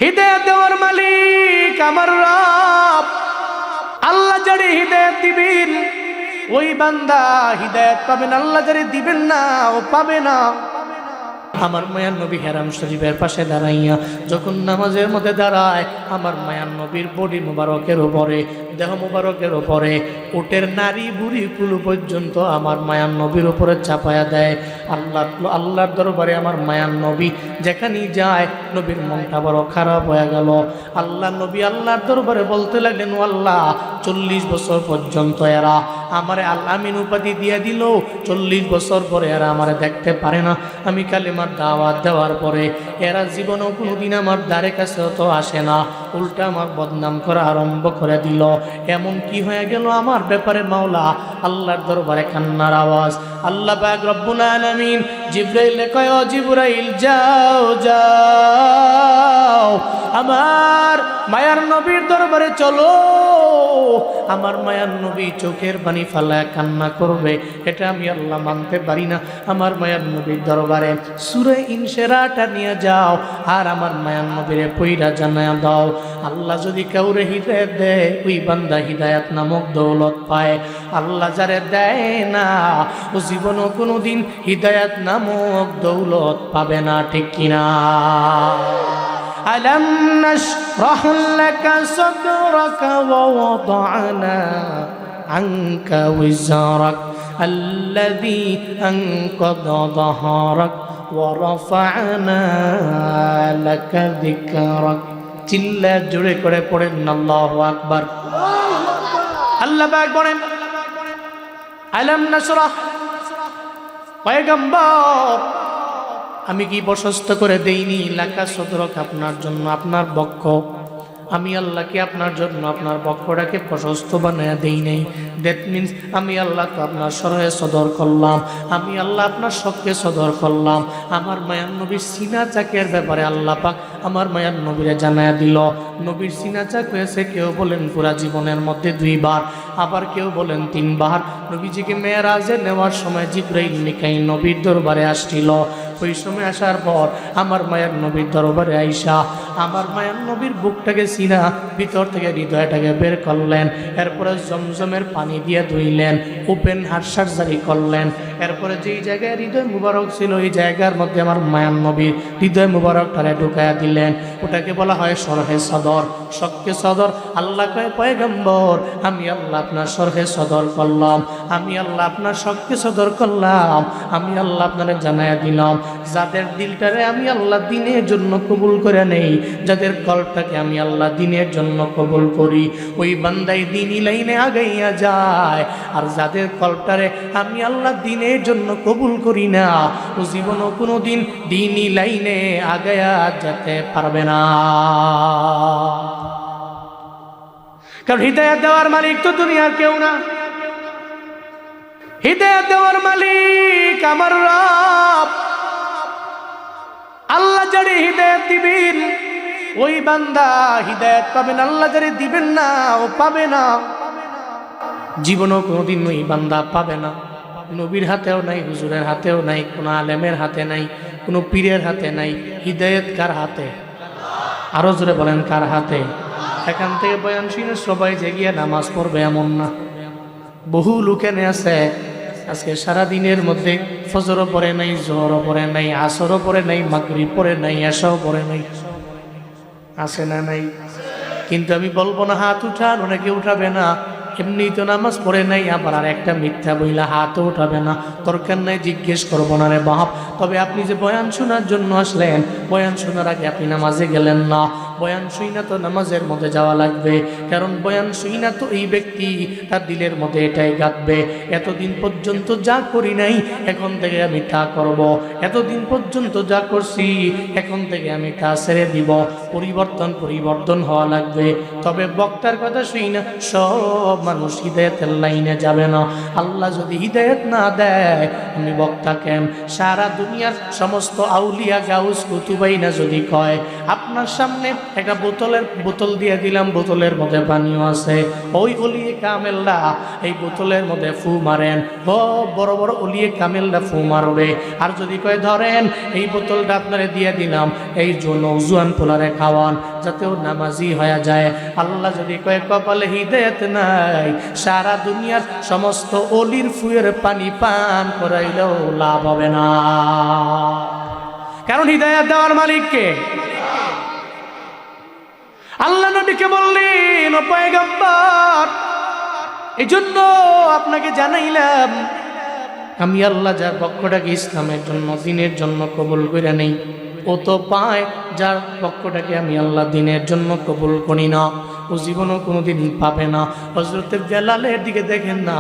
হিদায়াত দেওয়ার মালিক আমার রব। আল্লাহ যারে হিদায়াত দিবেন ওই বান্দা হিদায়াত পাবেন, আল্লাহ যারে দিবেন না ও পাবে না। আমার মায়ার নবী হেরাম শরীফের পাশে দাঁড়াইয়া যখন নামাজের মধ্যে দাঁড়ায়, আমার মায়ার নবীর বডি মুবারকের উপরে, দেহ মুবারকের উপরে উটের নারী বুড়ি কুলু পর্যন্ত আমার মায়ার নবীর উপরে চাপায়া দেয়। আল্লাহর দরবারে আমার মায়ার নবী যেখানেই যায় নবীর মনটা বড় খারাপ হয়ে গেল। আল্লাহর দরবারে বলতে লাগলেন, ও আল্লাহ, 40 বছর পর্যন্ত এরা আমারে আল আমিন উপাধি দিয়ে দিল, 40 বছর পরে এরা আমারে দেখতে পারে না। আমি কালিমার দাওয়াত দেওয়ার পরে এরা জীবনেও কোনোদিন আমার দ্বারে কাছেও তো আসে না, উল্টা আমার বদনাম করা আরম্ভ করে দিল। এমন কি হয়ে গেল আমার ব্যাপারে মাওলা? আল্লাহর দরবারে কান্নার আওয়াজ। আল্লাহ পাক রব্বুল আলামিন জিবরাইলে কয়, ও জিবরাইল যাও যাও আমার মায়ার নবীর দরবারে চলো। আমার মায়ার নবী চোখের পানি ফালায় কান্না করবে, এটা আমি আল্লাহ মানতে পারি না। আমার মায়ার নবীর দরবারে সূরা ইনশিরাহটা নিয়ে যাও আর আমার মায়ার নবীরে পইরা জানায়া দাও। আল্লাহ যদি কাউরে হিদায়াত দেয় ওই বান্দা হিদায়াত নামক দৌলত পায়। আল্লাহ যারে দেয় না ও জীবনও কোনোদিন হিদায়াত নামক দৌলত পাবে না, ঠিক কিনা? ألم نشرح لك صدرك ووضعنا عنك وزرك الذي أنقض ظهرك ورفعنا لك ذكرك। চিল্লা জোরে করে পড়েন আল্লাহু আকবার। আল্লাহ পাক বলেন, আলাম নাশরাহ, পয়গম্বর আমি কি প্রশস্ত করে দেইনি লাকা সদরক, আপনার জন্য আপনার বক্ষ। আমি আল্লাহকে আপনার জন্য আপনার বক্ষটাকে প্রশস্ত বানায়া দেই নাই। দ্যাট মিনস আমি আল্লাহ তো আপনার সরহে সদর করলাম, আমি আল্লাহ আপনার সবকে সদর করলাম। আমার মায়ার নবীর সিনা চাকের ব্যাপারে আল্লাহ পাক আমার মায়ার নবীরে জানায়া দিল। নবীর সিনা চাক হয়েছে কেউ বলেন পুরা জীবনের মধ্যে 2 বার, আবার কেউ বলেন 3 বার। নবীজিকে মেরাজে নেওয়ার সময় জিবরাইল মিকাইল নবীর দরবারে আসছিল। ওই সময় আসার পর আমার মায়ের নবীর দরবারে আইসা আমার মায়ের নবীর বুকটাকে সিনা ভিতর থেকে হৃদয়টাকে বের করলেন। এরপরে জমজমের পানি দিয়ে ধুইলেন, ওপেন হার্ট সার্জারি করলেন। এরপরে যেই জায়গায় হৃদয় মুবারক ছিল ওই জায়গার মধ্যে আমার মায়ার নবীর হৃদয় মুবারকটারে ঢুকায়া দিলেন। ওটাকে বলা হয় সরহে সদর, শক্কে সদর। আল্লাহ কয়, পয়গম্বর আমি আল্লাহ আপনার সরহে সদর করলাম, আমি আল্লাহ আপনার শক্কে সদর করলাম। আমি আল্লাহ আপনারে জানায়া দিলাম, যাদের দিলটারে আমি আল্লাহ দিনের জন্য কবুল করে নেই, যাদের কল্পটাকে আমি আল্লাহ দিনের জন্য কবুল করি, ওই বান্দাই দিনই লাইনে আগাইয়া যায়। আর যাদের কল্পটারে আমি আল্লাহ দিনের জন্য কবুল করি না, ও জীবনও কোনো দিন দিনই লাইনে আগাইয়া যেতে পারবে না। কারণ হিদায়াত দেওয়ার মালিক তো দুনিয়ার কেউ না, হিদায়াত দেওয়ার মালিক আমার রব। আল্লাহ যারে হিদায়াত দিবেন ওই বান্দা হিদায়াত পাবেন, আল্লাহ যারে দিবেন না ও পাবে না। জীবনও কোনোদিন ওই বান্দা পাবে না। নবীর হাতেও নাই, হুজুরের হাতেও নাই, কোনো আলেমের হাতে নাই, কোনো পীরের হাতে নাই। হিদায়াত কার হাতে? আরো জোরে বলেন, কার হাতে? এখান থেকে বয়ান শুনে সবাই জেগিয়ে নামাজ পড়বে এমন না। বহু লোকেনে আছে আজকে সারা দিনের মধ্যে ফজরও পড়ে নাই, জোহরও পড়ে নাই, আসরও পড়ে নাই, মাগরিব পড়ে নাই, এশাও পড়ে নাই। আছে না নাই? কিন্তু আমি বলবো না হাত উঠান, অনেকে উঠাবে না। এমনি তো নামাজ পড়ে নাই, আবার আর একটা মিথ্যা বইলা হাতও উঠাবে না। দরকার নাই, জিজ্ঞেস করবো না রে বাপ। তবে আপনি যে বয়ান শোনার জন্য আসলেন, বয়ান শোনার আগে আপনি নামাজে গেলেন না। বয়ান শুই না তো নামাজের মধ্যে যাওয়া লাগবে। কারণ বয়ান শুই না তো এই ব্যক্তি তার দিলের মধ্যে এটাই গাঁথবে, এতদিন পর্যন্ত যা করি নাই এখন থেকে আমি তা করব, এতদিন পর্যন্ত যা করছি এখন থেকে আমি তা ছেড়ে দিব। পরিবর্তন হওয়া লাগবে। তবে বক্তার কথা শুই না সব মানুষ হিদায়াতের লাইনে যাবে না। আল্লাহ যদি হিদায়াত না দেয়, আমি বক্তা কেন? সারা দুনিয়ার সমস্ত আউলিয়া গাউস কুতুবাইনা যদি কয় আপনি আপনার সামনে একটা বোতল দিয়ে দিলাম, বোতলের মধ্যে পানিও আছে। ওই ওলিয়ে কামেলরা এই বোতলের মধ্যে ফু মারেন, ও বড় বড় ওলিয়ে কামেলরা ফু মারবে। আর যদি কয় ধরেন এই বোতলটা আপনারে দিয়ে দিলাম, এই জন্য নওজোয়ান পোলারে খাওয়ান যাতে ও নামাজি হয়ে যায়। আল্লাহ যদি কয় কপালে হিদায়াত নাই, সারা দুনিয়ার সমস্ত অলির ফুয়ের পানি পান করাইলেও লাভ হবে না। কারণ হিদায়াত দেওয়ার মালিককে আল্লাহ। নবীকে বললেন, ও পয়গম্বর, এই জন্য আপনাকে জানাইলাম আমি আল্লাহ যার পক্ষটাকে ইসলামের জন্য দ্বীনের জন্য কবুল করে নেই, ও তো পায় যার পক্ষটাকে আমি আল্লাহ দ্বীনের জন্য কবুল করি না, ও জীবনও কোনোদিন পাবে না। হযরত বেলালের দিকে দেখেন না,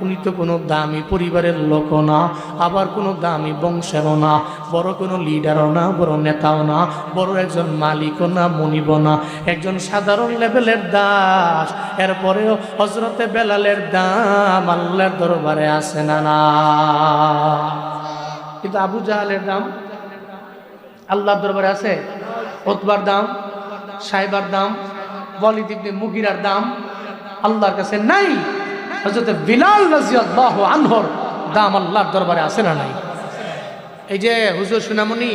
উনি তো কোনো দামি পরিবারের লোকও না, আবার কোনো দামি বংশেরও না, বড় কোনো লিডারও না, বড় নেতাও না, বড় একজন মালিকও না, মনিবও না, একজন সাধারণ লেভেলের দাস। এরপরেও হযরতে বেলালের দাম আল্লাহর দরবারে আছে না না? কিন্তু আবু জাহালের দাম আল্লাহর দরবারে আছে? উতবার দাম, সাইবার দাম, ওয়ালিদ ইবনে মুগিরার দাম আল্লাহর কাছে নাই। হযরত বিলাল রাদিয়াল্লাহু আনহুর দাম আল্লাহর দরবারে আছে না নাই? এই যে হুজুর সুনামনি,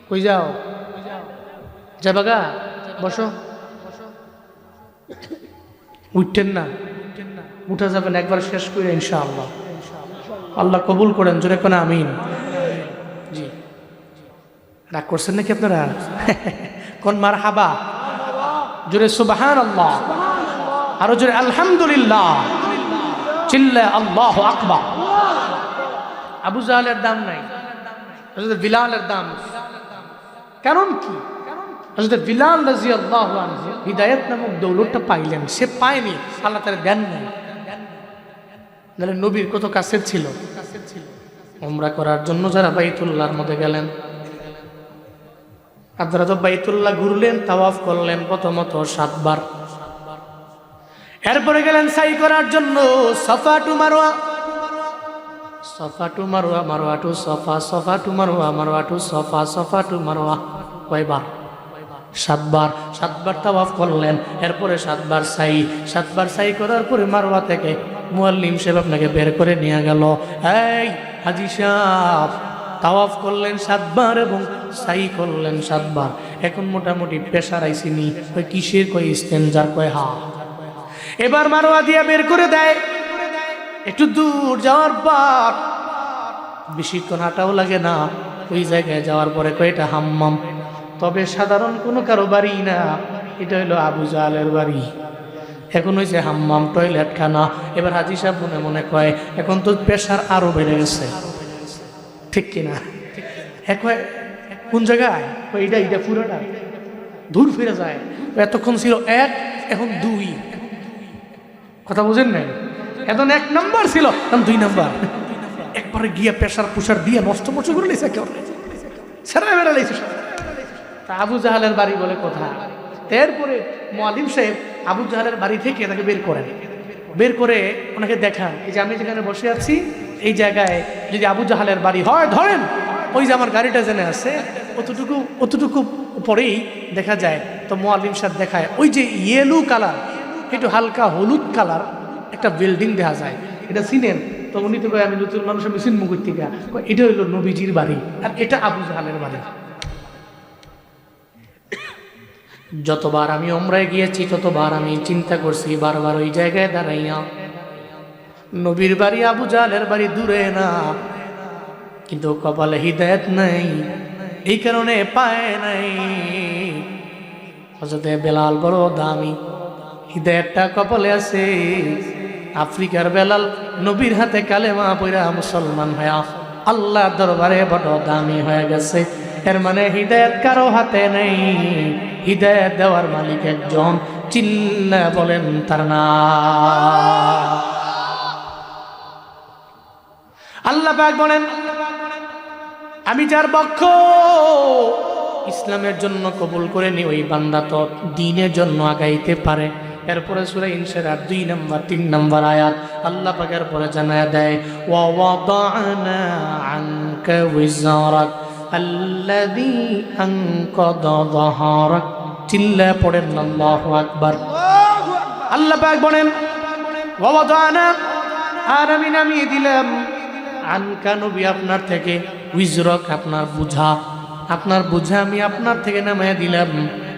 কই যাও? যাবাগা? বসো। উঠতেন না? উঠা যাবেন একবার শেষ করে ইনশাআল্লাহ। আল্লাহ কবুল করেন, জোরে কোন আমিন। জি, রাগ করছেন নাকি আপনারা? কোন মারহাবা, জোরে সুবহানাল্লাহ, আরো জোরে আলহামদুলিল্লাহ, চিল্লা আল্লাহু আকবার। আবু জাহলের দাম নাই, হযরত বিলালের দাম। কারণ কি? হযরত বিলাল রাদিয়াল্লাহু আনহু হিদায়াত নামক দৌলতটা পাইলেন, সে পায়নি, আল্লাহ তাআলা দেন নাই। তাহলে নবীর কত কাছের ছিল। উমরা করার জন্য যারা বাইতুল্লাহর মধ্যে গেলেন, আপনারা তো বাইতুল্লাহ ঘুরলেন, তাওয়াফ করলেন প্রথমত 7 বার। এরপরে গেলেন সাই করার জন্য সাফা টু মারওয়া, সাফা টু মারওয়া, মারওয়া টু সাফা, সাফা টু মারওয়া, মারওয়া টু সাফা, সাফা টু মারওয়া। কয়বার? 7 বার। 7 বার তাওয়াফ করলেন, এরপরে 7 বার সাই। 7 বার সাই করার পরে মারওয়া থেকে মুয়াল্লিম সাহেব আপনাকে বের করে নিয়ে গেল, এই হাজী সাহেব তাওয়াফ করলেন 7 বার এবং সাই করলেন 7 বার, এখন মোটামুটি পেশার আইসিনি। কই কিসের? কই ইস্তেনজার। কয় হা। এবার মারওয়া দিয়া বের করে দেয়। একটু দূর যাওয়ার পর বেশিক্ষণ হাঁটাও লাগে না, ওই জায়গায় যাওয়ার পরে কয় এটা হাম্মাম। তবে সাধারণ কোনো কারো বাড়ি না, এটা হলো আবু জাহলের বাড়ি। এখন হয়েছে হাম্মাম, টয়লেট খানা। এবার হাজী সাহেব মনে মনে কয় এখন তো প্রেশার আরো বেড়ে গেছে, ঠিক কিনা? কোন জায়গায়? এইটা পুরোটা দূর ফিরে যায়। এতক্ষণ ছিল 1, এখন 2। কথা বুঝেন নাই? এখন 1 নাম্বার ছিল, এখন 2 নাম্বার। একবারে গিয়ে প্রেশার পুষার দিয়ে নষ্ট মষ্ট করে লেছে, কেউ ছেড়ে বেড়া লেছে। তা আবু জাহালের বাড়ি বলে কথা। এরপরে মুআল্লিম সাহেব আবু জাহালের বাড়ি থেকে তাকে বের করেন। বের করে ওনাকে দেখান, এই যে আমি যেখানে বসে আছি এই জায়গায় যদি আবু জাহালের বাড়ি হয়, ধরেন ওই যে আমার গাড়িটা জেনে আছে অতটুকু পরেই দেখা যায়। তো মুআল্লিম সাহেব দেখায় ওই যে ইয়েলো কালার, একটু হালকা হলুদ কালার একটা বিল্ডিং দেখা যায়, এটা চিনেন? তো উনি তো কয় আমি নতুন মানুষ, আমি চিনবো কই থেকে? এটা হইলো নবীজির বাড়ি, আর এটা আবু জাহালের বাড়ি। যতবার আমি উমরায় গিয়েছি ততবার আমি চিন্তা করছি বারবার ওই জায়গায় দাঁড়াইয়া, নবীর বাড়ি আবু জাহলের বাড়ি দূরে না, কিন্তু কপালে হিদায়াত নাই, এই কারণে পায় নাই। হযরতে বেলাল বড় দামি, হিদায়াতটা কপালে আছে। আফ্রিকার বেলাল নবীর হাতে কালেমা পড়া মুসলমান হয়া আল্লাহর দরবারে বড় দামি হয়ে গেছে। এর মানে হিদায়াত কারো হাতে নেই, হিদায়াত দেওয়ার মালিক একজন, চিল্লা বলেন তার নাম। আল্লাহ পাক বলেন আমি যার পক্ষ ইসলামের জন্য কবুল করে নি, ওই বান্দা তো দ্বীনের জন্য আগাইতে পারে। এরপরে সূরা ইনশিরাহ 2 নম্বর 3 নম্বর আয়াত আল্লাহ পাকের পরে জানায়া দেয় ওয়া ওয়াদানা আনকা উযরাক আল্লাযী আনকাযা যাহরাক। চিল্লায়ে পড়েন আল্লাহু আকবার। আল্লাহ পাক বলেন ওয়া ওয়াদানা, আর আমি নামিয়ে দিলাম আনকা নবী আপনার থেকে উইজরক, আপনার বোঝা, আপনার বোঝা আমি আপনার থেকে নামিয়ে দিলাম।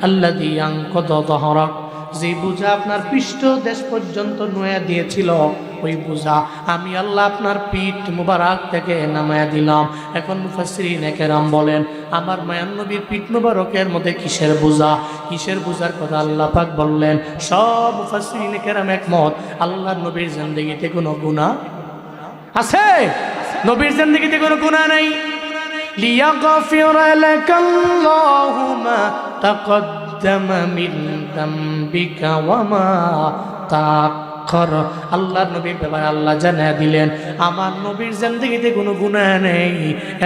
আল্লাযী আনকাযা যাহরাক, যে বোঝা আপনার পৃষ্ঠ দেশ পর্যন্ত নুয়ে দিয়েছিল, ওই বোঝা আমি আল্লাহ আপনার পিঠ মুবারক থেকে নামায়া দিলাম। এখন মুফাসসিরিনে কেরাম বলেন, আমার মায়ান নবীর পিঠ মুবারকের মধ্যে কিসের বোঝা, কিসের বোঝার কথা আল্লাহ পাক বললেন? সব মুফাসসিরিনে কেরাম একমত, আল্লাহর নবীর জিন্দেগিতে কোনো গুনাহ আছে? নবীর জিন্দেগিতে কোনো গুনাহ নাই। লিয়াগফিরা লাকাল্লাহু মা তাকদ্দামা মিন যামবিকা ওয়া মা তাআখার। আল্লাহর নবীর ব্যাপারে আল্লাহ জানিয়ে দিলেন, আমার নবীর জিন্দেগিতে কোনো গুনাহ নেই।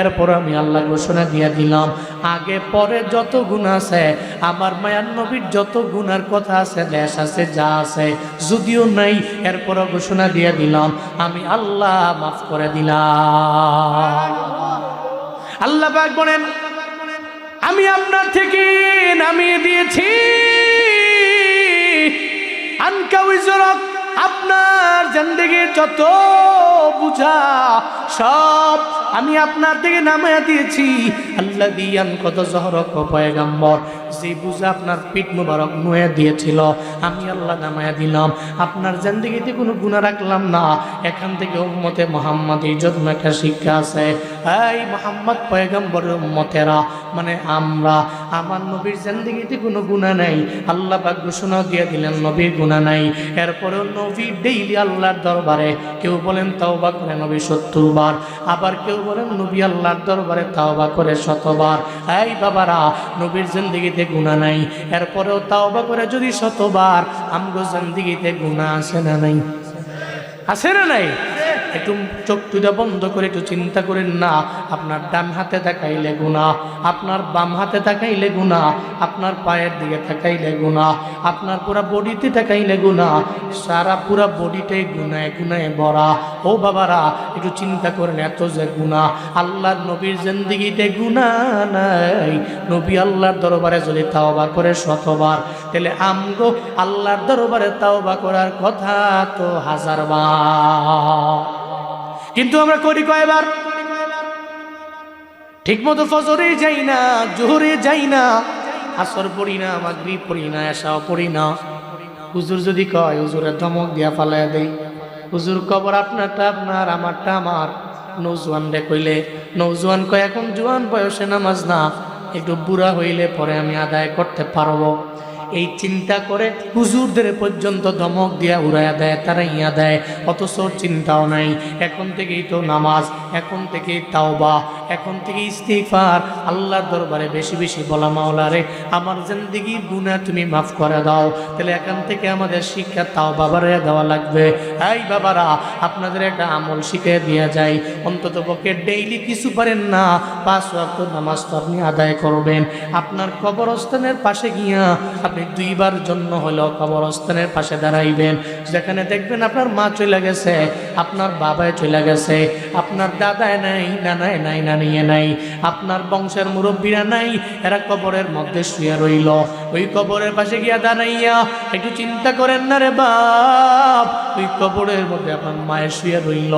এরপর আমি আল্লাহ ঘোষণা দিয়ে দিলাম, আগে পরে যত গুনাহ আছে, আমার মায়ার নবীর যত গুনার কথা আছে, দেশ আছে, যা আছে, যদিও নাই, এরপরও ঘোষণা দিয়ে দিলাম আমি আল্লাহ মাফ করে দিলাম। আল্লাহ পাক বলেন, আমি আপনার থেকে নামিয়ে দিয়েছি আনকা উইজরক, আপনার জিন্দেগির যত বুঝা সব আমি আপনার থেকে নামিয়ে দিয়েছি। আল্লাযী আনকাযা যাহরাক, পয়গম্বর, যে বুঝা আপনার পিঠ মুবারক নুয়ে দিয়েছিল, আমি আল্লাহ নামিয়ে দিলাম। আপনার জিন্দেগিতে কোনো গুনাহ রাখলাম না। এখান থেকে উম্মতে মুহাম্মাদের জন্য একটা শিক্ষা আছে। এই মুহাম্মদ পয়গম্বরের উম্মতেরা, মানে আমরা, আমার নবীর জিন্দেগিতে কোনো গুনাহ নাই। আল্লাহ পাক ঘোষণা দিয়ে দিলেন নবীর গুনাহ নাই। এরপরেও নবী ডেইলি আল্লাহর দরবারে, কেউ বলেন তাওবা করে নবী 70 বার, আবার কেউ বলেন নবী আল্লাহর দরবারে তাওবা করে 100 বার। এই বাবারা, নবীর জিন্দেগিতে গুনাহ নাই, এরপরেও তাওবা করে যদি 100 বার, আমগো জিন্দেগিতে গুনাহ আছে না নাই? আছে না নাই? একটু চোখ দুটা বন্ধ করে একটু চিন্তা করেন না। আপনার ডান হাতে তাকাইলে গুনাহ, আপনার বাম হাতে তাকাইলে গুনাহ, আপনার পায়ের দিকে তাকাইলে গুনাহ, আপনার পুরা বডিতে তাকাইলে গুনাহ, সারা পুরা বডিটাই গুনাহে গুনাহে ভরা। ও বাবারা, একটু চিন্তা করেন, এত যে গুনাহ, আল্লাহর নবীর জিন্দেগিতে গুনাহ নাই। নবী আল্লাহর দরবারে যদি তাওবা করে 100 বার, তাহলে আমগো আল্লাহর দরবারে তাওবা করার কথা তো 1000 বার। কিন্তু আমরা করি কয়বার? ঠিক মতো ফজরে যাই না, জোহরে যাই না, আসর পড়ি না, মাগরিব পড়ি না, এশাও পড়ি না। হুজুর যদি কয়, হুজুরের ধমক দিয়া ফালাইয়া দেই। হুজুর কবর আপনারটা আপনার, আমারটা আমার। নৌজওয়ান রে কইলে, নৌজওয়ান কয় এখন জোয়ান বয়সে নামাজ না, একটু বুড়া হইলে পরে আমি আদায় করতে পারবো। এই চিন্তা করে হুজুরদের পর্যন্ত ধমক দিয়া উড়াইয়া দেয়, তারাইয়া দেয়, অথচ চিন্তাও নাই। এখন থেকেই তো নামাজ, এখন থেকেই তাওবা, এখন থেকে ইস্তিগফার, আল্লাহর দরবারে বেশি বেশি বলা, মাওলা রে আমার জিন্দেগির গুনাহ তুমি মাফ করে দাও। তাহলে এখান থেকে আমাদের শিক্ষা তাওবা বাড়াইয়া দেওয়া লাগবে। এই বাবারা, আপনাদের একটা আমল শিখিয়ে দেওয়া যায়, অন্তত পক্ষে ডেইলি কিছু পারেন না, 5 ওয়াক্ত নামাজ তো আপনি আদায় করবেন। আপনার কবরস্থানের পাশে গিয়া আপনি 2 বার জন্য হলেও কবরস্থানের পাশে দাঁড়াইবেন। যেখানে দেখবেন আপনার মা চলে গেছে, আপনার বাবায় চলে গেছে, আপনার দাদায় নাই, নানায় নাই, নানিয়ে নাই, আপনার বংশের মুরব্বীরা নাই, এরা কবরের মধ্যে শুয়ে রইল। ওই কবরের পাশে গিয়া দাঁড়াইয়া একটু চিন্তা করেন না রে বাপ, ওই কবরের মধ্যে আপনার মায়ের শুয়ে রইল,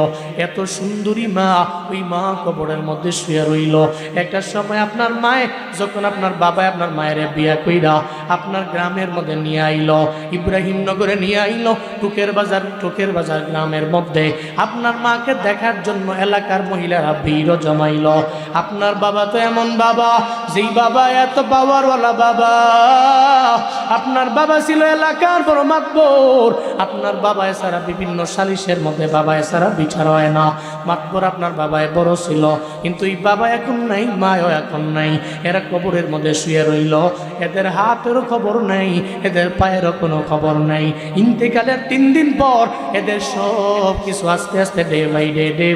এত সুন্দরী মা, ওই মা কবরের মধ্যে শুয়ে রইল। একটা সময় আপনার মায়ে, যখন আপনার বাবায় আপনার মায়ের বিয়া কইরা আপনার গ্রামের মধ্যে নিয়ে আইল, ইব্রাহিম নগরে নিয়ে আইল, টোকের বাজার গ্রামের মধ্যে আপনার মাকে দেখার জন্য এলাকার মহিলারা ভিড় জমাইল। আপনার বাবা তো এমন বাবা, যেই বাবা এত পাওয়ারওয়ালা বাবা, আপনার বাবা ছিল এলাকার বড় মাতবর। আপনার বাবা এছাড়া বিভিন্ন সালিশের মধ্যে বাবা এছাড়া বিচার হয় না। মাতবর আপনার বাবায় বড় ছিল, কিন্তু এই বাবা এখন নাই, মাও এখন নাই, এরা কবরের মধ্যে শুয়ে রইল। এদের হাতেরও খবর নাই, এদের পায়েরও কোনো খবর নাই। ইন্তেকালের 3 দিন পর এদের সব কিছু আস্তে আস্তে ডে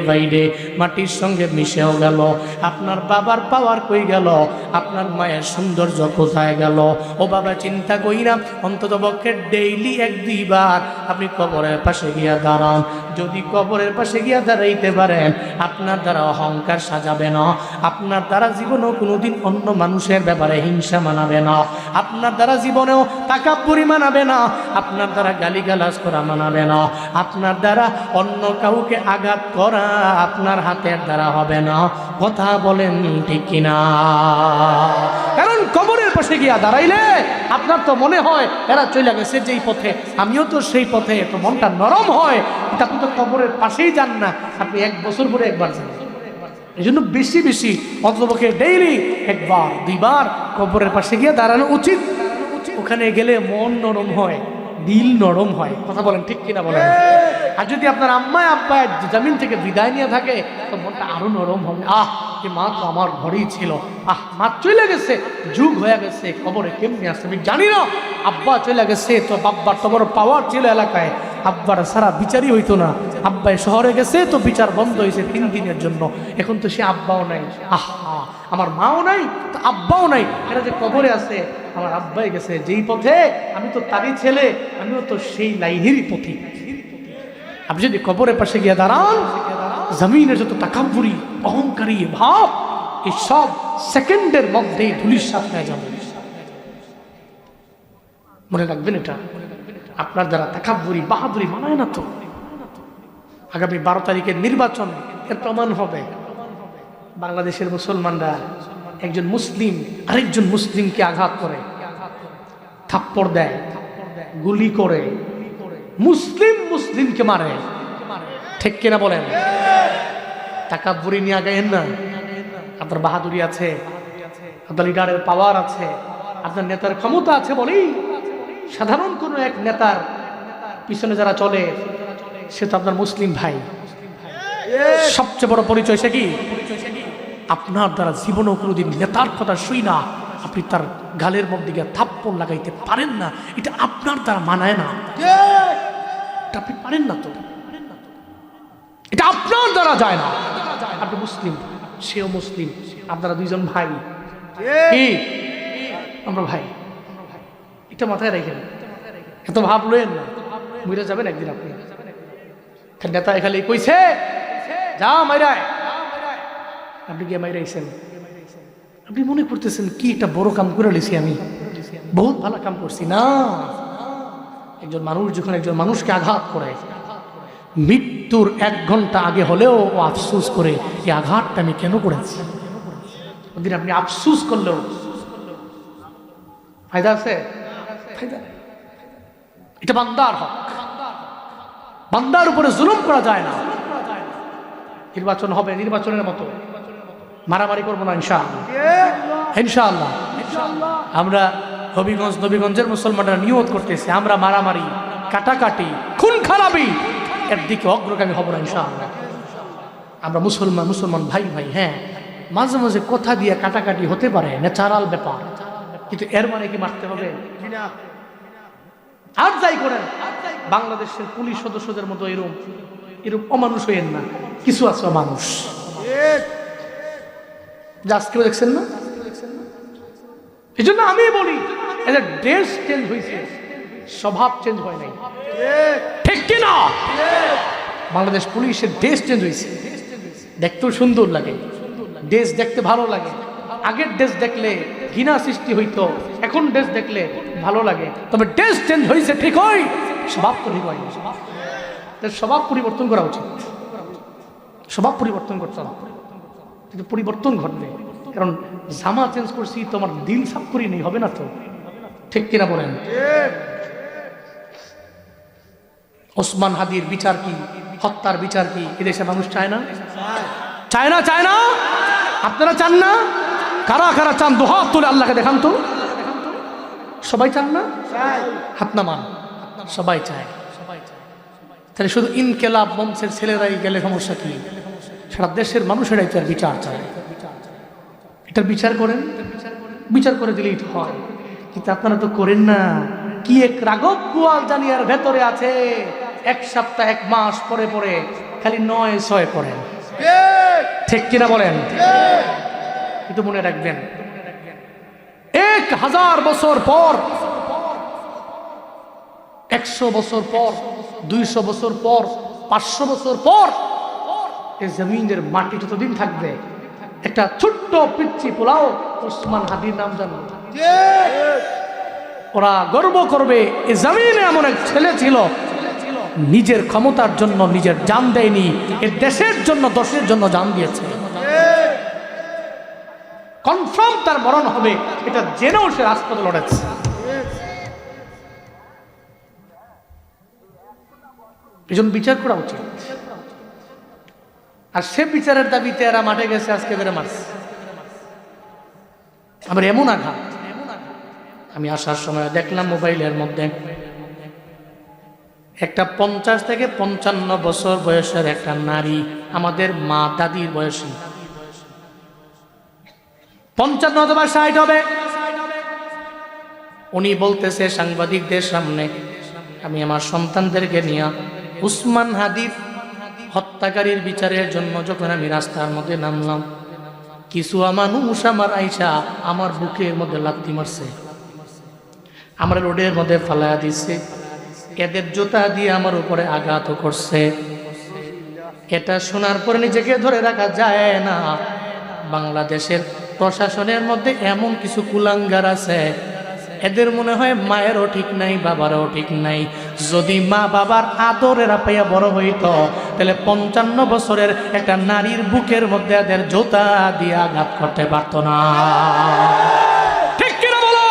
বাই ডে মাটির সঙ্গে মিশেও গেল। আপনার বাবার পাওয়ার কই গেল? আপনার মায়ের সৌন্দর্য কোথায় গেল? ও বাবা চিন্তা কইরা অন্তত পক্ষে ডেইলি 1-2 বার আপনি কবরের পাশে গিয়া দাঁড়ান। যদি কবরের পাশে গিয়া দাঁড়াইতে পারেন, আপনার দ্বারা অহংকার সাজাবে না, আপনার দ্বারা জীবনেও কোনোদিন অন্য মানুষের ব্যাপারে হিংসা মানাবে না, আপনার দ্বারা জীবনেও তাকাব্বুরি মানাবে না, আপনার দ্বারা গালিগালাজ করা মানাবে না, আপনার দ্বারা অন্য কাউকে আঘাত করা আপনার হাতের দ্বারা হবে না। কথা বলেন ঠিক কিনা? কারণ কবরের পাশে গিয়া দাঁড়াইলে আপনার তো মনে হয় এরা চলে গেছে যেই পথে, আমিও তো সেই পথে, তো মনটা নরম হয়। কিন্তু আপনি তো কবরের পাশেই যান না, আপনি 1 বছর পরে একবার যান। এই জন্য বেশি বেশি অন্ততপক্ষে ডেইলি 1-2 বার কবরের পাশে গিয়ে দাঁড়ানো উচিত। ওখানে গেলে মন নরম হয়, দিল নরম হয়। কথা বলেন ঠিক কিনা বলেন? আর যদি আপনার আম্মা আব্বা জমিন থেকে বিদায় নিয়ে থাকে, তো মনটা আরো নরম হবে। যে মা তো আমার ঘরেই ছিল, মা চলে গেছে, যুগ হয়ে গেছে, কবরে কেমনি আসছে আমি জানি না। আব্বা চলে গেছে, তো বাব্বার তো বড় পাওয়ার ছিল এলাকায়, আব্বার সারা বিচারই হইতো না। আব্বাই শহরে গেছে, তো বিচার বন্ধ হয়েছে 3 দিনের জন্য। এখন তো সে আব্বাও নাই, আমার মাও নাই, তো আব্বাও নাই, এরা যে কবরে আছে, আমার আব্বাই গেছে যেই পথে, আমি তো তারই ছেলে, আমিও তো সেই লাইনেরই পথে। আপনি যদি কবরের পাশে গিয়ে দাঁড়ান, জমিনের যত তাকাব্বুরি অহংকারী ভাব, এই সব সেকেন্ডের মধ্যে ধূলিসাৎ হয়ে যাবে। মনে রাখবেন এটা। আপনার দ্বারা তাকাব্বুরি বাহাদুরি মানায় না তো। আগামী 12 তারিখের নির্বাচন এর প্রমাণ হবে। বাংলাদেশের মুসলমানরা একজন মুসলিম আরেকজন মুসলিমকে আঘাত করে, থাপ্পড় দেয়, গুলি করে, মুসলিম মুসলিমকে মারে। ঠিক কিনা বলেন? তাকাব্বুরি নিয়ে আগাইয়েন না। আপনার বাহাদুরি আছে, আপনার লিডারের পাওয়ার আছে, আপনার নেতার ক্ষমতা আছে বলেই সাধারণ কোনো এক নেতার পিছনে যারা চলে, সে তো আপনার মুসলিম ভাই। সবচেয়ে বড় পরিচয় সে কি? আপনার দ্বারা জীবনেও কোনোদিন নেতার কথা শুই না আপনি তার গালের মধ্যে গিয়ে থাপ্পড় লাগাইতে পারেন না, এটা আপনার দ্বারা মানায় না। এটা আপনি পারেন না তো, এটা আপনার দ্বারা যায় না। আপনি মুসলিম, সেও মুসলিম, আপনারা 2জন ভাই। কি আমরা ভাই, এটা মাথায় রাখেন। এত ভাব লয়েন না, মরে যাবেন একদিন আপনি। নেতা এখানে কইছে যা মাইরায়, আপনি গিয়ে মাইরাইছেন। আপনি মনে করতেছেন কি একটা বড় কাম করে লিছি, আমি বহুত ভালো কাম করছি। না, একজন মানুষ যখন একজন মানুষকে আঘাত করে, মৃত্যুর 1 ঘন্টা আগে হলেও ও আফসোস করে এই আঘাতটা আমি কেন করেছি। ওদিন আপনি আফসোস করলেও ফায়দা আছে? ফায়দা। এটা বান্দার হক, বান্দার উপরে জুলুম করা যায় না। নির্বাচন হবে, নির্বাচনের মতো মারামারি করবো না ইনশাআল্লাহ। ইনশাআল্লাহ আমরা নবীগঞ্জের মুসলমানরা নিয়ত করতেছে, আমরা মারামারি, কাটাকাটি, খুন খারাপি এর দিকে অগ্রগামী হব না ইনশাআল্লাহ। আমরা মুসলমান ভাই ভাই। হ্যাঁ, মাঝে মাঝে কথা দিয়ে কাটাকাটি হতে পারে, ন্যাচারাল ব্যাপার, কিন্তু এর মানে কি মারতে হবে? আর যাই করেন, বাংলাদেশের পুলিশ সদস্যদের মতো এরকম অমানুষ হইয়েন না। কিছু আছে অমানুষ, আজকেও দেখছেন না। এই জন্য আমি বলি, এদের ড্রেস চেঞ্জ হয়েছে, স্বভাব চেঞ্জ হয় নাই। ঠিক কিনা? বাংলাদেশ পুলিশের ড্রেস চেঞ্জ হয়েছে, দেখতেও সুন্দর লাগে, ড্রেস দেখতে ভালো লাগে। আগের ড্রেস দেখলে ঘৃণা সৃষ্টি হইতো, এখন ড্রেস দেখলে ভালো লাগে। তবে ড্রেস চেঞ্জ হয়েছে ঠিক হয়, স্বভাব তো ঠিক হয়নি। স্বভাব পরিবর্তন করা উচিত, স্বভাব পরিবর্তন করতে হবে, কিন্তু পরিবর্তন ঘটবে। কারণ জামা চেঞ্জ করছি, তোমার দিল সাফ করি নেই, হবে না তো। ঠিক কিনা বলেন? ওসমান হাদির বিচার কি, হত্যার বিচার কি এদেশে মানুষ চায় না? চায় না? চায় না? আপনারা চান না? কারা কারা চান? দুহাত তুলে আল্লাহকে দেখান তো। সবাই চান না? হাত নামান। সবাই চায়। তাহলে শুধু ইনকেলাব মঞ্চের ছেলেরাই গেলে সমস্যা কি? সারা দেশের মানুষেরাই তো বিচার চায়। এটার বিচার করেন, বিচার করে দিলেই তো হয়। কিন্তু আপনারা তো করেন না। কি এক রাগব গোয়াল জানিয়ার ভেতরে আছে, 1 সপ্তাহ 1 মাস পরে পরে খালি 9-6 করেন। ঠিক কিনা বলেন? কিন্তু মনে রাখবেন, 1000 বছর পর 100 বছর পর, 200 বছর পর, 500 বছর পর এই জমিনের মাটি যতদিন থাকবে, একটা ছোট্ট পিচ্চি পোলাও ওসমান হাদির নাম জানবে। ওরা গর্ব করবে এই জমিনে এমন এক ছেলে ছিল, নিজের ক্ষমতার জন্য নিজের জান দেয়নি, এর দেশের জন্য, দশের জন্য জান দিয়েছে। কনফার্ম তার মরণ হবে, এটা জেনেও সে রাজপথে লড়েছে। এজন্য বিচার করা উচিত। আর সে বিচারের দাবিতে এরা মাঠে গেছে, আজকে বেড়ে মারছে। আমার এমন আঘাত, আমি আসার সময় দেখলাম মোবাইলের মধ্যে একটা 50 থেকে 55 বছর বয়সের একটা নারী, আমাদের মা দাদির বয়সী, 55 অথবা 60 হবে। উনি বলতেছে সাংবাদিকদের সামনে, আমি আমার সন্তানদেরকে নিয়ে উসমান হাদির হত্যাকারীর বিচারের জন্য যখন আমি রাস্তার মধ্যে নামলাম, কিছু মানুষ আমার আইসা আমার বুকের মধ্যে লাথি মারছে, আমার রোডের মধ্যে ফালায়া দিচ্ছে, এদের জুতা দিয়ে আমার উপরে আঘাত করছে। এটা শোনার পরে নিজেকে ধরে রাখা যায় না। বাংলাদেশের প্রশাসনের মধ্যে এমন কিছু কুলাঙ্গার আছে, এদের মনে হয় মায়েরও ঠিক নাই, বাবারও ঠিক নাই। যদি মা বাবার আদরেরা পাইয়া বড় হইত, তাহলে 55 বছরের একটা নারীর বুকের মধ্যে এদের জুতা দিয়ে আঘাত করতে পারত না। ঠিক কিনা বলো?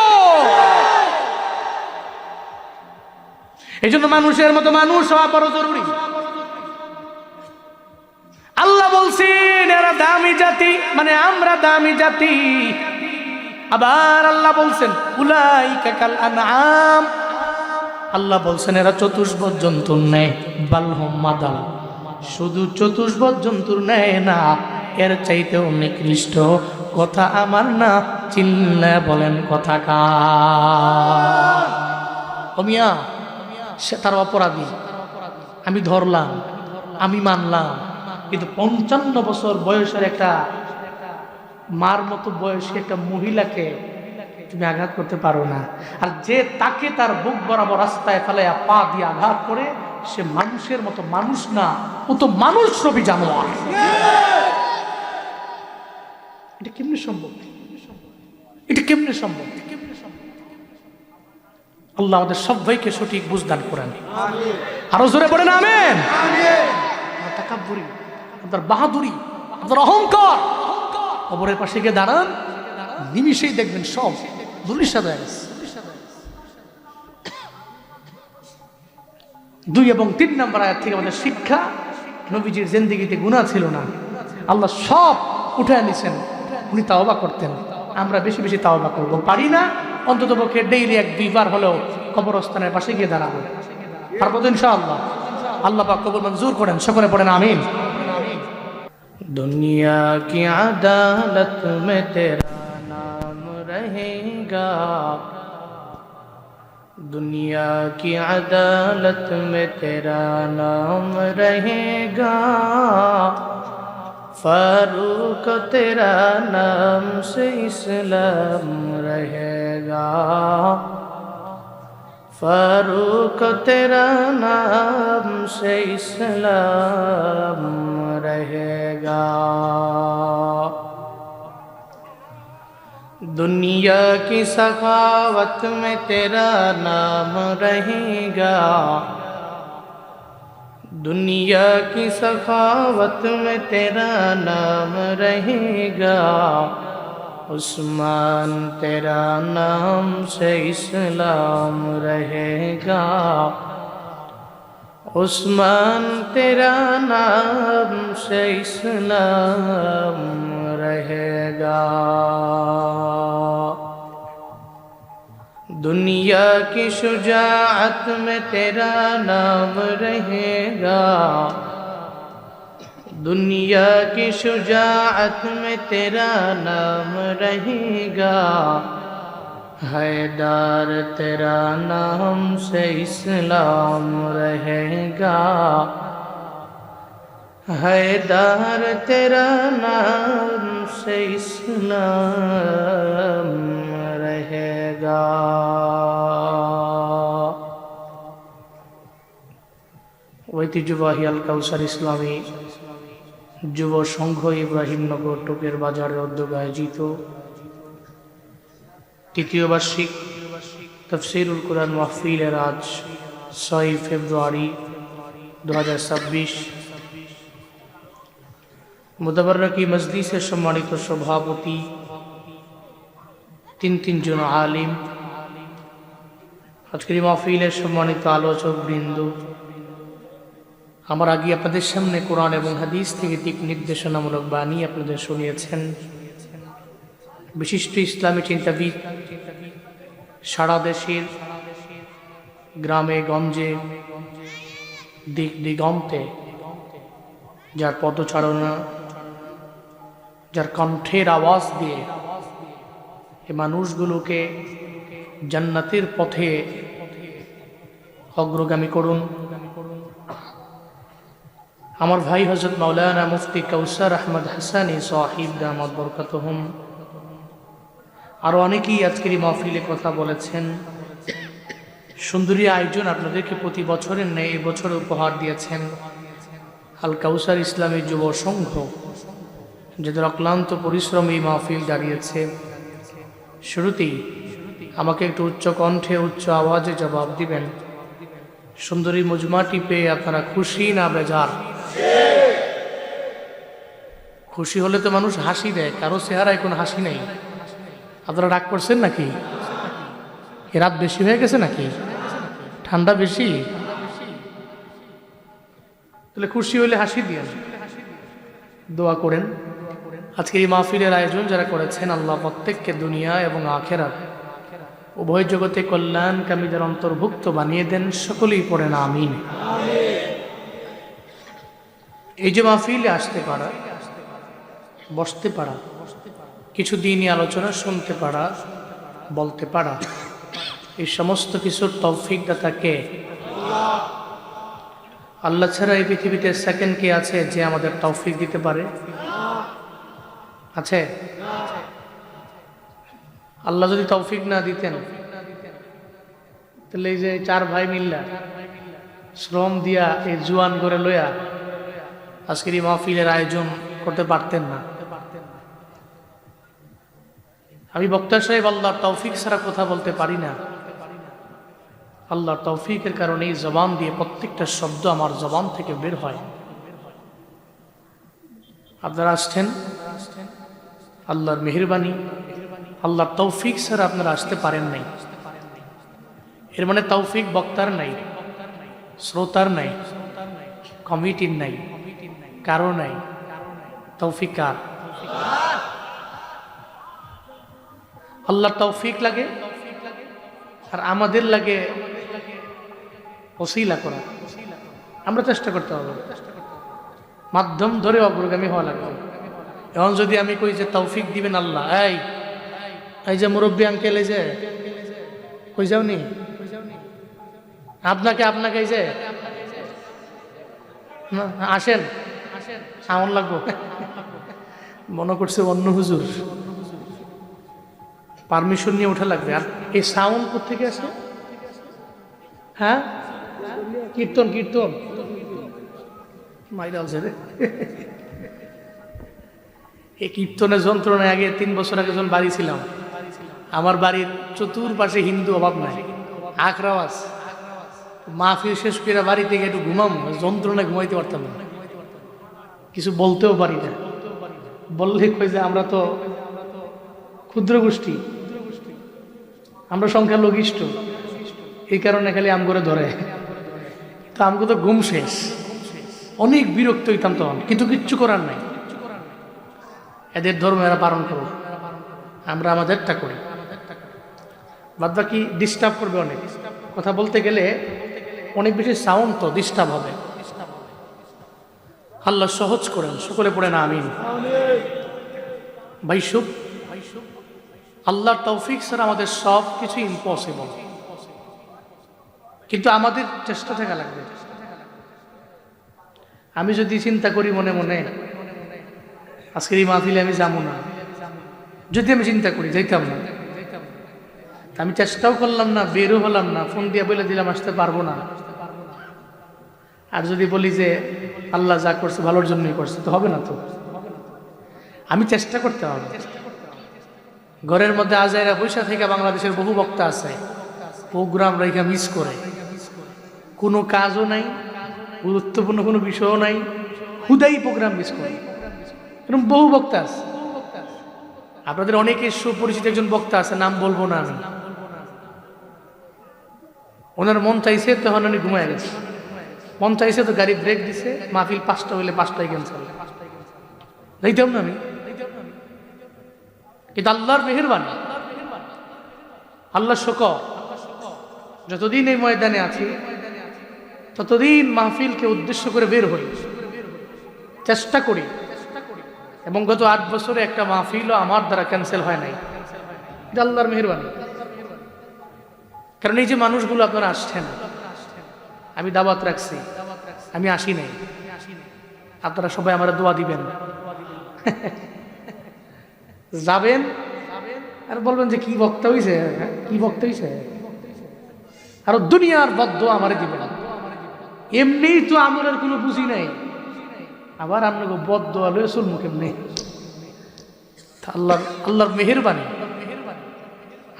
এই জন্য মানুষের মতো মানুষ হওয়া বড় জরুরি। আল্লাহ বলছেন এরা দামি জাতি, মানে আমরা দামি জাতি। আবার আল্লাহ বলছেন উলাইকা কাল আনআম, আল্লাহ বলছেন এরা চতুষ্পদ জন্তুর ন্যায়। বালহুম মাদাল, শুধু চতুষ্পদ জন্তুর ন্যায় না, এর চাইতেও নিকৃষ্ট। কথা আমার না, চিল্লা বলেন কথা কার? ও মিয়া, সে তার অপরাধী, আমি ধরলাম, আমি মানলাম, কিন্তু 55 বছর বয়সের একটা মার মতো বয়সী একটা মহিলাকে তুমি আঘাত করতে পারো না। আর যে তাকে তার বুক বরাবর রাস্তায় ফেলাইয়া পা দিয়ে আঘাত করে, সে মানুষের মতো মানুষ না, ও তো মানুষ রবি জানোয়ার। এটা কেমনে সম্ভব? এটা কেমনে সম্ভব? আল্লাহ আমাদের সবাইকে সঠিক বুঝদান করেন। আরো জোরে বলেন আমিন। তাকাব্বুরি, আপনার বাহাদুরি, আপনার অহংকার, কবরের পাশে গিয়ে দাঁড়ান, নিমিষেই দেখবেন সব ধুলিসাৎ হয়ে গেছে। 2 এবং 3 নম্বর আয়াত থেকে আমাদের শিক্ষা, নবীজির জিন্দেগিতে গুনাহ ছিল না, আল্লাহ সব উঠায় নিছেন। উনি তাওবা করতেন, আমরা বেশি বেশি তাওবা করব। পারি না, অন্তত পক্ষে ডেইলি 1-2 বার হলেও কবরস্থানের পাশে গিয়ে দাঁড়াবো। পারবো তো ইনশাআল্লাহ। আল্লাহ পাক কবুল মঞ্জুর করেন। সকলে পড়েন আমিন। दुनिया की अदालत में तेरा नाम रहेगा, दुनिया की अदालत में तेरा नाम रहेगा, फारूक तेरा नाम से इस्लाम रहेगा, फारूक तेरा नाम से इस्लाम रहेगा। दुनिया की सखावत में तेरा नाम रहेगा, दुनिया की सखावत में तेरा नाम रहेगा, उस्मान तेरा नाम से इस्लाम रहेगा, उस्मान तेरा नाम से इस्लाम रहेगा। दुनिया की शुजाअत में तेरा नाम रहेगा, दुनिया की शुजाअत में तेरा नाम रहेगा, हैदर तेरा नाम से इस्लाम रहेगा, हैदर तेरा नाम से इस्लाम रहेगा। ঐতিহ্যবাহী আল কাউসার ইসলামী যুব সংঘ ইব্রাহিমনগর টোকের বাজারে উদ্যোগে আয়োজিত তৃতীয় বার্ষিক তফসিরুল কুরআন মাহফিলের আজ 6 ফেব্রুয়ারি 2026 মুতাবাররকি মজলিসের সম্মানিত সভাপতি তিনজন আলিম, আজকের এই মাহফিলের সম্মানিত আলোচক বৃন্দ, আমার আগে আপনাদের সামনে কোরআন এবং হাদিস থেকে দিক নির্দেশনামূলক বাণী আপনাদের শুনিয়েছেন বিশিষ্ট ইসলামী চিন্তাবিদ, সারা দেশের গ্রামে গঞ্জে দিক দিগন্তে যার পদচারণা, যার কণ্ঠের আওয়াজ দিয়ে এই মানুষগুলোকে জান্নাতের পথে অগ্রগামী করুন। আমার ভাই হযরত মাওলানা মুফতি কাউসার আহমদ হাসানী সাহিব দামাত বরকাতুহুম, আরো অনেকেই আজকের এই মাহফিলে কথা বলেছেন। সুন্দরী আয়োজন আপনাদেরকে প্রতি বছরের ন্যায় এবছর উপহার দিয়েছেন আল কাউসার ইসলামী যুব সংঘ, যাদের অক্লান্ত পরিশ্রম এই মাহফিল দাঁড়িয়েছে। শুরুতেই আমাকে একটু উচ্চ কণ্ঠে উচ্চ আওয়াজে জবাব দিবেন, সুন্দরী মজমাটি পেয়ে আপনারা খুশি না বেজার? খুশি হলে তো মানুষ হাসি দেয়, কারো চেহারায় কোনো হাসি নেই। আপনারা রাগ করছেন নাকি? এ রাত বেশি হয়ে গেছে নাকি? ঠান্ডা বেশি? তাহলে খুশি হইলে হাসি দিয়ে দোয়া করেন। আজকের এই মাহফিলের আয়োজন যারা করেছেন, আল্লাহ প্রত্যেককে দুনিয়া এবং আখেরাত উভয় জগতে কল্যাণকামীদের অন্তর্ভুক্ত বানিয়ে দেন। সকলেই পড়েন আমিন। এই যে মাহফিলে আসতে পারা, বসতে পারা, কিছু দিনই আলোচনা শুনতে পারা, বলতে পারা, এই সমস্ত কিছুর তৌফিক দাতা কে? আল্লাহ ছাড়া এই পৃথিবীতে সেকেন্ড কে আছে যে আমাদের তৌফিক দিতে পারে? আছে? আল্লাহ যদি তৌফিক না দিতেন তাহলে এই যে 4 ভাই মিল্লা শ্রম দিয়া এই জুয়ান করে লইয়া আজকের এই মাহফিলের আয়োজন করতে পারতেন না। আমি বক্তা সাহেব আল্লাহর তৌফিক ছাড়া কথা বলতে পারি না। আল্লাহর তৌফিকের কারণে এই জবান দিয়ে প্রত্যেকটা শব্দ আমার জবান থেকে বের হয়। আপনারা আসছেন আল্লাহর মেহেরবানি, আল্লাহর তৌফিক ছাড়া আপনারা আসতে পারেন নাই। এর মানে তৌফিক বক্তার নাই, শ্রোতার নাই, কমিটির নাই, কারো নাই। তৌফিক কার? আল্লাহর তৌফিক লাগে আর আমাদের লাগে ওসিলা করা। আমরা চেষ্টা করতে হবে, মাধ্যম ধরে অগ্রগামী হওয়া লাগবে। এখন যদি আমি কই যে তৌফিক দিবেন আল্লাহ, এই যে মুরব্বী আঙ্কেল, এই যে কই যাওনি আপনাকে এই যে আসেন সাউন্ড লাগবো, মনে করছে অন্য হুজুর, পারমিশন নিয়ে ওঠা লাগবে। আর এই সাউন্ড কোথেকে আসে? হ্যাঁ, কীর্তন মাইরা আছে রে। এই কীর্তনের যন্ত্রণায় আগে 3 বছর আগে যখন বাড়ি ছিলাম, আমার বাড়ির চতুর্পাশে হিন্দু অভাব নাই, আখরাওয়াজ। মাহফিল শেষ করে বাড়ি থেকে একটু ঘুমাম, যন্ত্রণায় ঘুমাইতে পারতাম না, কিছু বলতেও পারি না। বললে কই যে আমরা তো ক্ষুদ্র গোষ্ঠী, আমরা সংখ্যালঘিষ্ঠ, এই কারণে খালি আম করে ধরে। তো আমগো তো ঘুম শেষ, অনেক বিরক্ত হইতাম তখন, কিন্তু কিচ্ছু করার নাই। এদের ধর্ম এরা পালন করো, আমরা আমাদেরটা করি। বাদ বাকি ডিস্টার্ব করবে অনেক, কথা বলতে গেলে অনেক বেশি সাউন্ড, তো ডিস্টার্ব হবে। আল্লাহ সহজ করেন, সকলে পড়েন আমিন। ভাইসুব, আল্লাহর তৌফিক ছাড়া আমাদের সব কিছু ইম্পসিবল, কিন্তু আমাদের চেষ্টা থাকা লাগবে। আমি যদি চিন্তা করি মনে মনে আজকের এই মাহফিলে আমি যাবো না, যদি আমি চিন্তা করি যাইতাম না, আমি চেষ্টাও করলাম না, বেরও হলাম না, ফোন দিয়ে বলে দিলাম আসতে পারবো না, আর যদি বলি যে আল্লাহ যা করছে ভালোর জন্যই করছে, তো হবে না। তো আমি চেষ্টা করতে হবে। ঘরের মধ্যে আজাইরা পয়সা থেকে বাংলাদেশের বহু বক্তা আছে, প্রোগ্রাম রেখা মিস করে, কোনো কাজও নাই, গুরুত্বপূর্ণ কোনো বিষয়ও নাই, হুদাই প্রোগ্রাম মিস করে। এরকম বহু বক্তা আছে। আপনাদের অনেকের সুপরিচিত একজন বক্তা আছে, নাম বলবো না আমি। ওনার মন চাইছে, তখন উনি ঘুমায় গেছে। মন চাইছে তো গাড়ি ব্রেক দিছে, মাহফিল 5টা হইলে 5টায় ক্যান্সেল। যাইতাম না আমি, কিন্তু আল্লাহর মেহেরবানি, আল্লাহর শুকর, যতদিন এই ময়দানে আছি ততদিন মাহফিলকে উদ্দেশ্য করে বের হই, চেষ্টা করি। এবং গত 8 বছরে একটা মাহফিলও আমার দ্বারা ক্যান্সেল হয় নাই। এটা আল্লাহর মেহেরবানি। কারণ এই যে মানুষগুলো আপনারা আসছেন, আমি দাওয়াত রাখছি, আমি আসি নাই, আপনারা সবাই আমার দোয়া দিবেন, যাবেন আর বলবেন যে কি বক্তা হইছে, কি বক্তা হইছে, আর দুনিয়ার বদদোয়া আমারে দিবেন। এমনিই তো আমলের কোনো বুঝি নাই, আবার আপনাকে বদদোয়া লয়ে চলমু কেমনে? আল্লাহর মেহেরবানি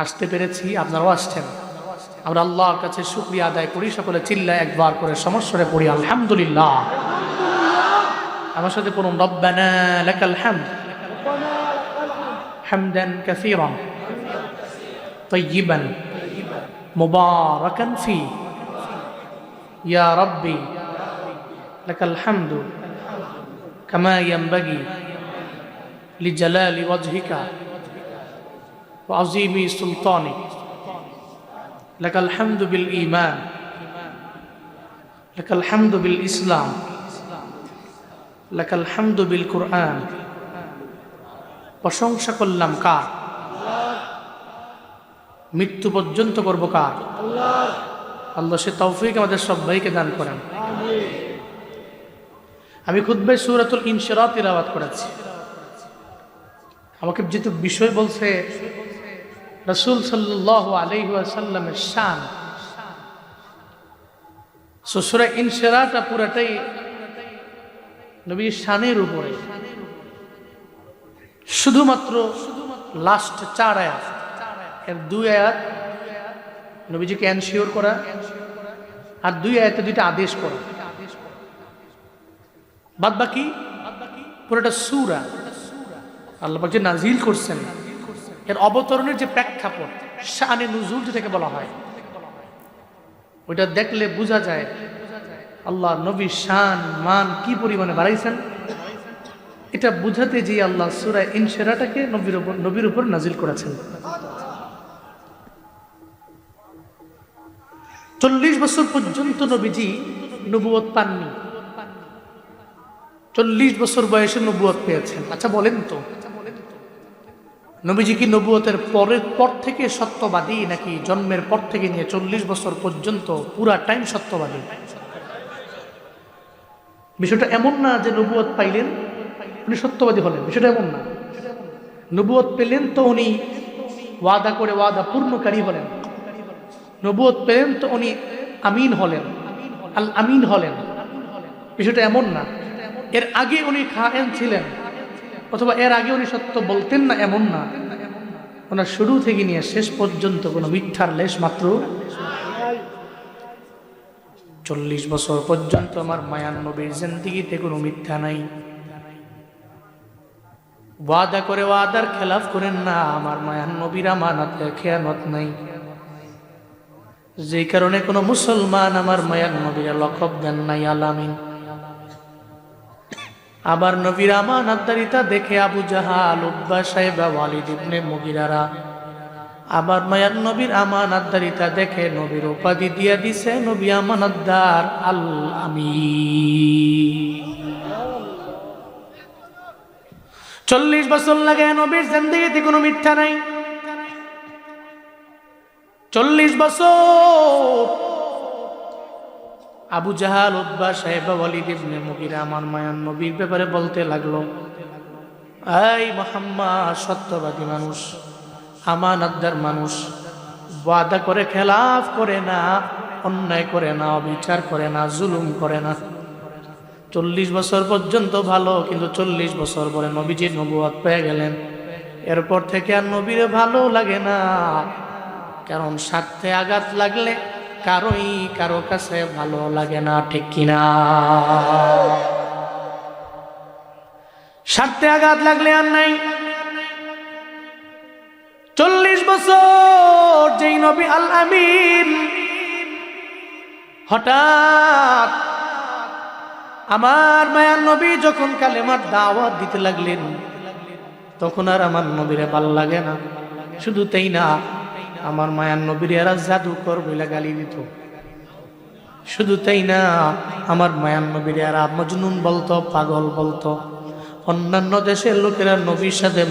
আসতে পেরেছি, আপনারাও আসছেন। আমরা আল্লাহর কাছে শুকরিয়া আদায় করি, সকলে চিল্লা একবার করে সমস্বরে পড়ি আলহামদুলিল্লাহ। আমার সাথে পড়ুন রব্বানা লাকাল হামদ হামদান কাসীরান তাইয়িবান মুবারাকান ফি ইয়া রাব্বি লাকাল হামদু কামা ইয়ানবাগি লিজালালি ওয়াজহিকা ওয়া আযীমি সুলতানিক লাকাল হামদু বিল ঈমান লাকাল হামদু বিল ইসলাম লাকাল হামদু বিল কুরআন। প্রশংসা করলাম কার? মৃত্যু পর্যন্ত করব কার? আল্লাহ সে তৌফিক আমাদের সবাইকে দান করেন। আমি খুতবায় সূরাতুল ইনশিরাহ তিলাওয়াত করেছি। আমাকে যেহেতু বিষয় বলছে রাসূল সাল্লাল্লাহু আলাইহি ওয়াসাল্লামের শান, সূরা ইনশিরাহটা পুরাটাই নবীর শানের উপরে। শুধুমাত্র লাস্ট 4 আয়াত, এর 2 আয়াত নবীজিকে এনশিওর করা, আর 2 আয়াতে 2টা আদেশ করা। বাদ বাকি পুরোটা সূরা আল্লাহ পাক যে নাজিল করছেন, এর অবতরণের যে প্রেক্ষাপট, শানে নুজুল যেটাকে বলা হয়, ওইটা দেখলে বোঝা যায় আল্লাহ নবীর শান মান কি পরিমাণে বাড়াইছেন। এটা বুঝাতে যে আল্লাহ সূরা ইনশিরাহটাকে নবীর উপর নাজিল করেছেন। 40 বছর পর্যন্ত নবীজি নবুয়ত পাননি, 40 বছর বয়সে নবুয়ত পেয়েছেন। আচ্ছা বলেন তো, নবীজি কি নবুয়তের পর থেকে সত্যবাদী, নাকি জন্মের পর থেকে নিয়ে 40 বছর পর্যন্ত পুরা টাইম সত্যবাদী? বিষয়টা এমন না যে নবুয়ত পাইলেন উনি সত্যবাদী হলেন, বিষয়টা এমন না। নবুয়ত পেলেন তো উনি ওয়াদা করে ওয়াদা পূর্ণকারী হলেন, নবুয়ত পেলেন তো উনি আমিন হলেন, আল আমিন হলেন। বিষয়টা এমন না এর আগে উনি খায়েন ছিলেন অথবা এর আগে উনি সত্য বলতেন না, এমন না। ওনার শুরু থেকে নিয়ে শেষ পর্যন্ত কোনো মিথ্যার লেশ মাত্র। 40 বছর পর্যন্ত আমার মায়ার নবীর জিন্দেগিতে কোনো মিথ্যা নাই। ওয়াদা করে ওয়াদার খেলাফ করেন না, আমার মায়ার নবীর আমানতের খেয়ানত নাই। যে কারণে কোনো মুসলমান আমার মায়ার নবীর লকব দেন নাই আলামিন। আবার নবীর আমানতদারিতা দেখে আবু জাহাল, উতবা, সাইবা, ওয়ালিদ ইবনে মুগিরারা আবার মায়ার নবীর আমানতদারিতা দেখে নবীর উপাধি দিয়া দিছে নবী আমানতদার আল আমিন। 40 বছর লাগে নবীর জিন্দেগিতে কোনো মিথ্যা নাই। 40 বছর আবু জাহাল, উতবা, সাইবা, ওয়ালিদ ইবনে মুগিরা আমার মায়ার নবীর ব্যাপারে বলতে লাগলো, এই মুহাম্মদ সত্যবাদী মানুষ, আমানতদার মানুষ, ওয়াদা করে খেলাফ করে না, অন্যায় করে না, অবিচার করে না, জুলুম করে না। 40 বছর পর্যন্ত ভালো, কিন্তু 40 বছর পরে নবীজির নবুয়ত পেয়ে গেলেন। এরপর থেকে আর নবীরে ভালো লাগে না, কারণ স্বার্থে আঘাত লাগলে কারো কাছে ভালো লাগে না, ঠিক কিনা? স্বার্থে আঘাত লাগলে আর নাই। 40 বছর যেই নবী আল আমিন হঠাৎ আমার মায়ার নবী যখন কালেমার দাওয়াত দিতে লাগলেন, তখন আর আমার নবীরে ভাল লাগে না। শুধু তাই না, আমার মায়ার নবীর এরা জাদুকর বলে গালি দিত। শুধু তাই না, আমার মায়ার নবীর এরা মজনুন বলতো, পাগল বলতো। অন্যান্য দেশের লোকেরা নবীর সাথে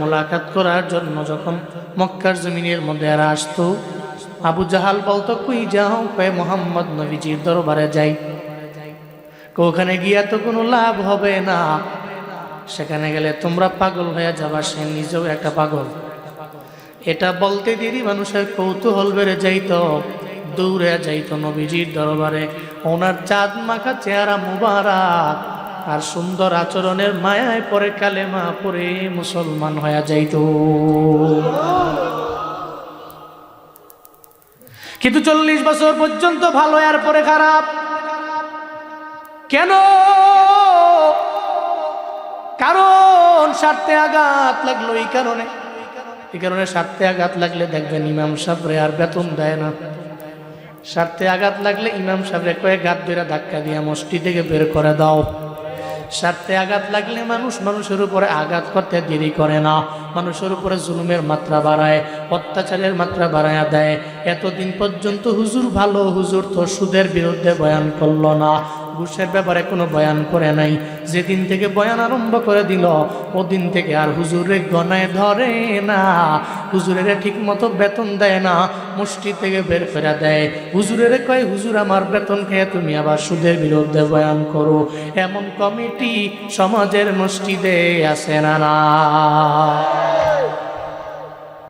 মুলাকাত করার জন্য যখন মক্কার জমিনের মধ্যে এরা আসতো, আবু জাহাল বলতো, কই যাও? কয়ে মোহাম্মদ নবীজির দরবারে যাই। ওখানে গিয়া তো কোনো লাভ হবে না, সেখানে গেলে তোমরা পাগল হয়ে যাবা, সে নিজেও একটা পাগল। এটা বলতে দেরি মানুষের কৌতূহল বেড়ে যাইত, দৌড়ে যাইত নবীজির দরবারে। ওনার চাঁদ মাখা চেহারা মুবারক আর সুন্দর আচরণের মায়ায় পরে কালেমা পরে মুসলমান হয়ে যাইত। কিন্তু 40 বছর পর্যন্ত ভালো, আর পরে খারাপ কেন? কারণ স্বার্থে আঘাত লাগলো। এই কারণে স্বার্থে আঘাত লাগলে দেখবেন ইমাম সাহেবরে আর বেতন দেয় না। স্বার্থে আঘাত লাগলে ইমাম সাহেবরে কয়েক গাত ধরে ধাক্কা দিয়া মসজিদ থেকে বের করে দাও। স্বার্থে আঘাত লাগলে মানুষের উপরে আঘাত করতে দেরি করে না, মানুষের উপরে জুলুমের মাত্রা বাড়ায়, অত্যাচারের মাত্রা বাড়ায় দেয়। এতদিন পর্যন্ত হুজুর ভালো, হুজুর তো সুদের বিরুদ্ধে বয়ান করলো না, ঘুষের ব্যাপারে কোনো বয়ান করে নাই। যেদিন থেকে বয়ান আরম্ভ করে দিল, ওদিন থেকে আর হুজুরের গণায় ধরে না, হুজুরের ঠিক মতো বেতন দেয় না, মসজিদ থেকে বের করে দেয়। হুজুরের কয়, হুজুর আমার বেতন খেয়ে তুমি আবার সুদের বিরুদ্ধে বয়ান করো। এমন কমিটি সমাজের মসজিদে আছে না?